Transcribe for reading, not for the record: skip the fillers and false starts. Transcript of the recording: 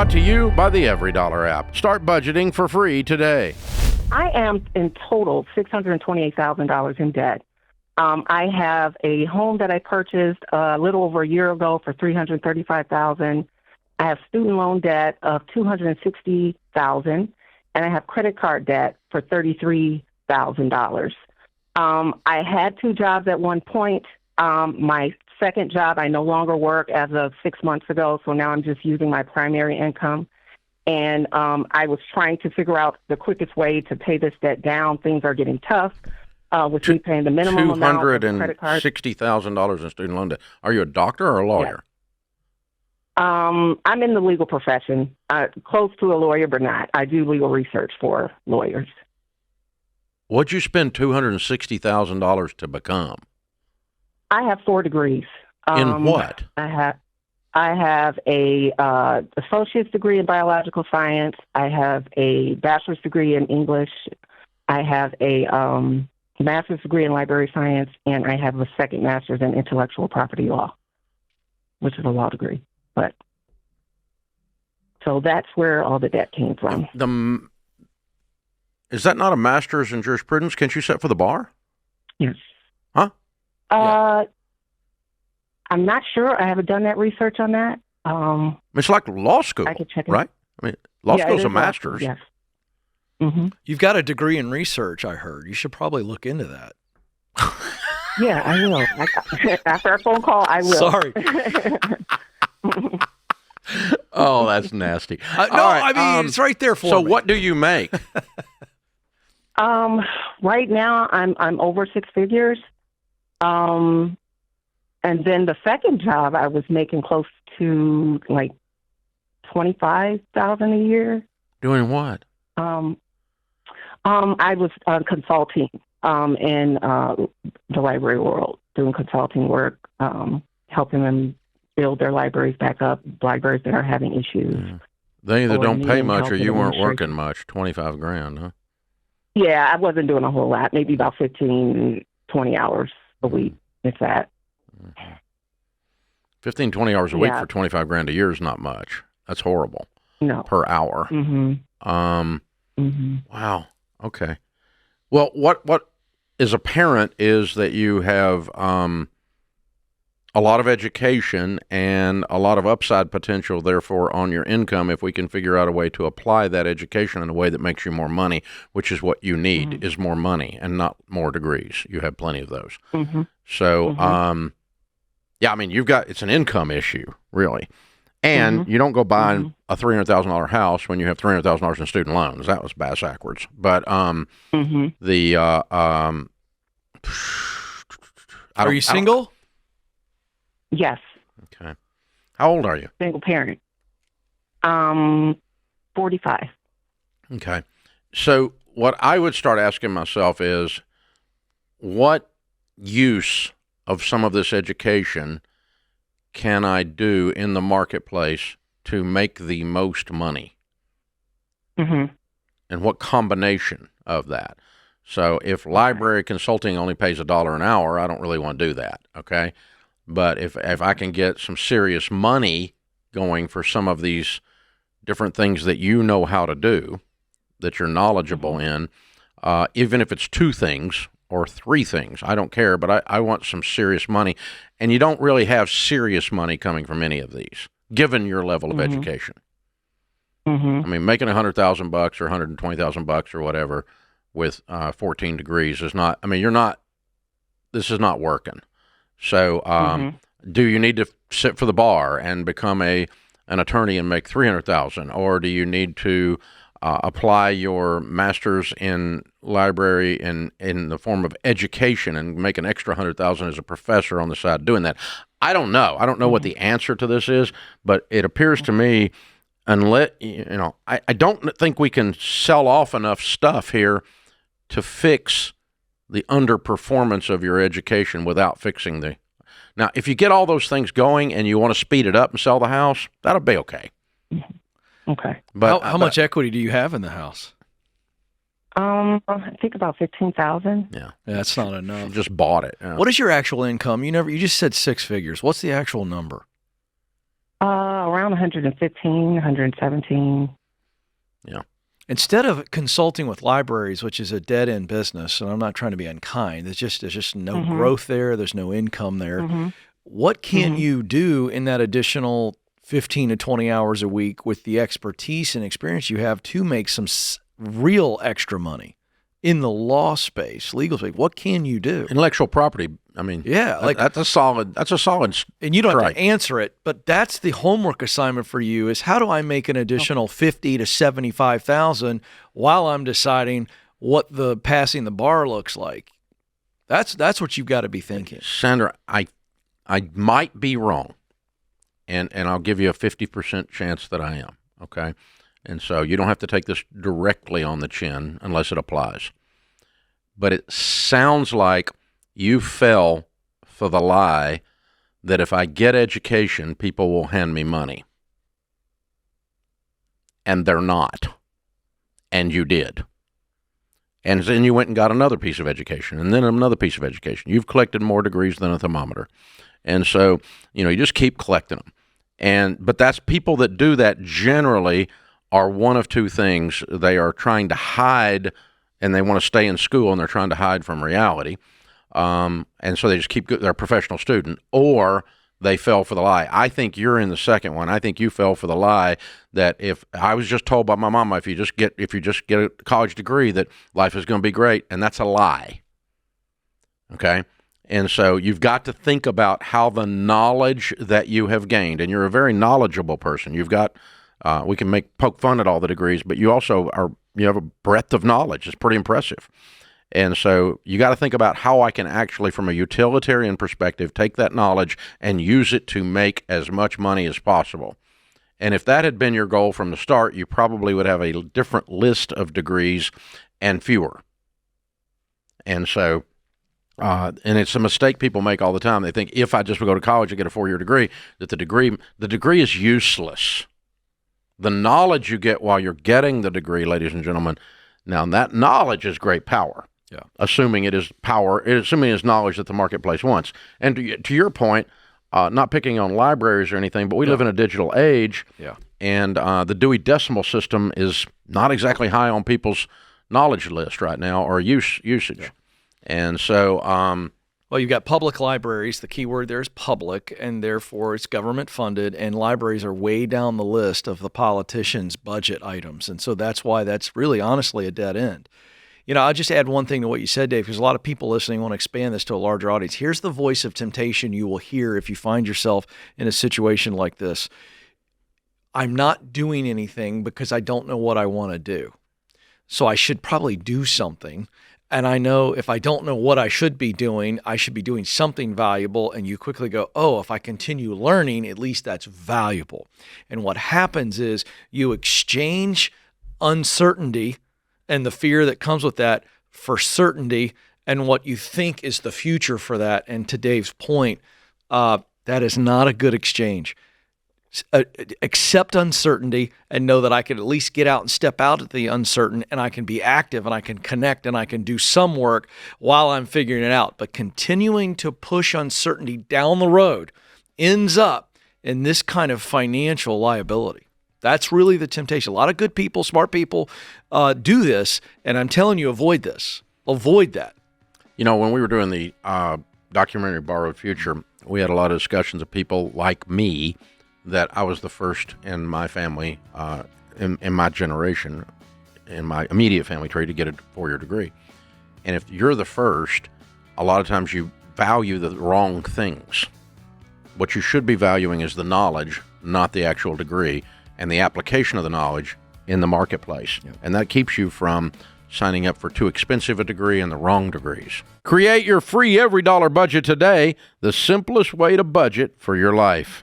Brought to you by the Every Dollar app. Start budgeting for free today. I am in total $628,000 in debt. I have a home that I purchased a little over a year ago for $335,000. I have student loan debt of $260,000, and I have credit card debt for $33,000. I had two jobs at one point. My second job, I no longer work as of 6 months ago, so now I'm just using my primary income. And I was trying to figure out the quickest way to pay this debt down. Things are getting tough with me paying the minimum amount of the credit card. $260,000 in student loan debt. Are you a doctor or a lawyer? Yeah. I'm in the legal profession, close to a lawyer, but not. I do legal research for lawyers. What'd you spend $260,000 to become? I have 4 degrees. In what? I have a associate's degree in biological science. I have a bachelor's degree in English. I have a master's degree in library science, and I have a second master's in intellectual property law, which is a law degree. But so that's where all the debt came from. Is that not a master's in jurisprudence? Can't you sit for the bar? Yes. Huh? I'm not sure. I haven't done that research on that. It's like law school, I could check it. right? I mean, law school's a master's. Yes. Mm-hmm. You've got a degree in research, I heard. You should probably look into that. Yeah, I will. After our phone call, I will. Sorry. Oh, that's nasty. No, right, I mean, it's right there for me. So what do you make? Right now, I'm over 6 figures. And then the second job, I was making close to like $25,000 a year. Doing what? I was consulting in the library world, doing consulting work, helping them build their libraries back up, libraries that are having issues. Yeah. They either don't pay much or you weren't working much. $25,000, huh? Yeah, I wasn't doing a whole lot, maybe about 15, 20 hours a week, if that. 15, 20 hours a week for $25,000 a year is not much. That's horrible. No. Per hour. Mm-hmm. Wow. Okay. Well, what is apparent is that you have a lot of education and a lot of upside potential, therefore, on your income if we can figure out a way to apply that education in a way that makes you more money, which is what you need, is more money and not more degrees. You have plenty of those. Mm-hmm. So, yeah, I mean, it's an income issue, really. And you don't go buy a $300,000 house when you have $300,000 in student loans. That was backwards. But Are you single? Yes. Okay. How old are you? Single parent. 45. Okay. So what I would start asking myself is, what use of some of this education can I do in the marketplace to make the most money? Mm-hmm. And what combination of that? So if library consulting only pays $1 an hour, I don't really want to do that, okay? But if I can get some serious money going for some of these different things that you know how to do, that you're knowledgeable in, even if it's 2 things or 3 things, I don't care, but I want some serious money. And you don't really have serious money coming from any of these, given your level of education. I mean, making $100,000 or $120,000 or whatever with 14 degrees is not, I mean, this is not working. So do you need to sit for the bar and become an attorney and make $300,000, or do you need to apply your master's in library in the form of education and make an extra $100,000 as a professor on the side doing that? I don't know. I don't know what the answer to this is, but it appears to me, unless, I don't think we can sell off enough stuff here to fix the underperformance of your education without fixing the. Now, if you get all those things going and you want to speed it up and sell the house, that'll be okay. Okay. But how much equity do you have in the house? I think about 15,000. Yeah, that's not enough. Just bought it. Yeah. What is your actual income? You just said 6 figures. What's the actual number? Around around 115, 117. Yeah. Instead of consulting with libraries, which is a dead-end business, and I'm not trying to be unkind, there's just no growth there. There's no income there. What can you do in that additional 15 to 20 hours a week with the expertise and experience you have to make some real extra money in the law space, legal space? What can you do? Intellectual property. I mean, yeah, like that's a solid. And you don't strike. have to answer it, but that's the homework assignment for you: is how do I make an additional 50 to 75,000 while I'm deciding what the passing the bar looks like? That's what you've got to be thinking. Sandra, I might be wrong, and I'll give you a 50% chance that I am. Okay, and so you don't have to take this directly on the chin unless it applies. But it sounds like you fell for the lie that if I get education, people will hand me money. And they're not. And you did. And then you went and got another piece of education, and then another piece of education. You've collected more degrees than a thermometer. And so, you just keep collecting them. But that's people that do that generally are one of two things. They are trying to hide, and they want to stay in school, and they're trying to hide from reality. And so they just they're a professional student, or they fell for the lie. I think you're in the second one. I think you fell for the lie that if I was just told by my mama, if you just get a college degree, that life is going to be great. And that's a lie. Okay. And so you've got to think about how the knowledge that you have gained, and you're a very knowledgeable person. You've got, we can poke fun at all the degrees, but you also you have a breadth of knowledge. It's pretty impressive. And so you got to think about how I can actually, from a utilitarian perspective, take that knowledge and use it to make as much money as possible. And if that had been your goal from the start, you probably would have a different list of degrees and fewer. And so, and it's a mistake people make all the time. They think if I just go to college and get a 4-year degree, that the degree is useless. The knowledge you get while you're getting the degree, ladies and gentlemen, now that knowledge is great power. Yeah. Assuming it is power, assuming it is knowledge that the marketplace wants. And to your point, not picking on libraries or anything, but we live in a digital age, and the Dewey Decimal System is not exactly high on people's knowledge list right now, or usage. Yeah. And so... well, you've got public libraries. The key word there is public, and therefore it's government funded, and libraries are way down the list of the politicians' budget items. And so that's why that's really honestly a dead end. I'll just add one thing to what you said, Dave, because a lot of people listening want to expand this to a larger audience. Here's the voice of temptation you will hear if you find yourself in a situation like this. I'm not doing anything because I don't know what I want to do. So I should probably do something. And I know if I don't know what I should be doing something valuable. And you quickly go, oh, if I continue learning, at least that's valuable. And what happens is you exchange uncertainty and the fear that comes with that for certainty and what you think is the future for that. And to Dave's point, that is not a good exchange. Accept uncertainty and know that I can at least get out and step out at the uncertain, and I can be active and I can connect and I can do some work while I'm figuring it out. But continuing to push uncertainty down the road ends up in this kind of financial liability. That's really the temptation. A lot of good people, smart people do this, and I'm telling you, avoid this. Avoid that. When we were doing the documentary Borrowed Future, we had a lot of discussions of people like me that I was the first in my family, in my generation, in my immediate family tree, to get a 4-year degree. And if you're the first, a lot of times you value the wrong things. What you should be valuing is the knowledge, not the actual degree, and the application of the knowledge in the marketplace. Yep. And that keeps you from signing up for too expensive a degree and the wrong degrees. Create your free every dollar budget today, the simplest way to budget for your life.